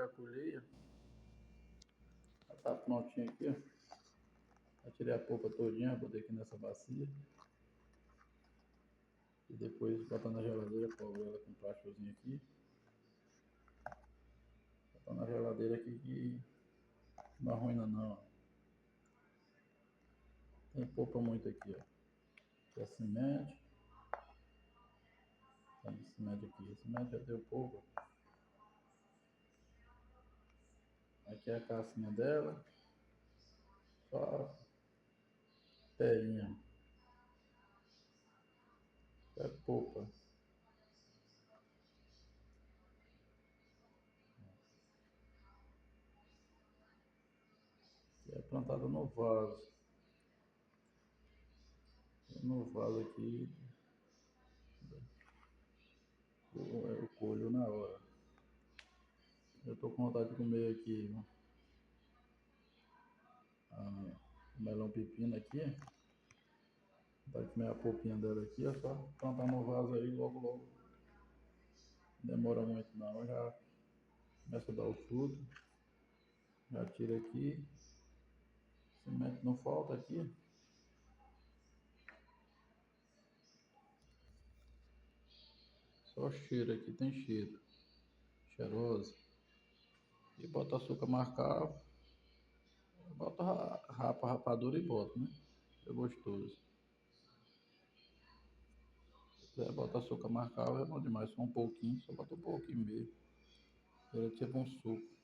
já colhei, ó. Já tá prontinho aqui, ó. Já tirei a polpa todinha, botei aqui nessa bacia. E depois botar na geladeira, cobre ela com um plásticozinho aqui. Botar na geladeira aqui que não arruina não, ó. Tem polpa muito aqui, ó. Aqui é semente. Tem semente aqui. A semente já deu polpa. Aqui é a casquinha dela. Só terrinha. É polpa. E é plantada no vaso. No vaso aqui. Eu colho na hora. Eu tô com vontade de comer aqui melão pepino aqui. Vontade de comer a polpinha dela aqui, é só plantar no vaso aí logo. Não demora muito não, já começa a dar o fruto. Já tira aqui. Semente não falta aqui. Só cheiro aqui, tem cheiro. Cheirosa. E bota açúcar mascavo. Bota rapadura e bota, né? É gostoso. Se quiser botar açúcar mascavo é bom demais. Só um pouquinho, só bota um pouquinho mesmo. Ele é tipo um suco.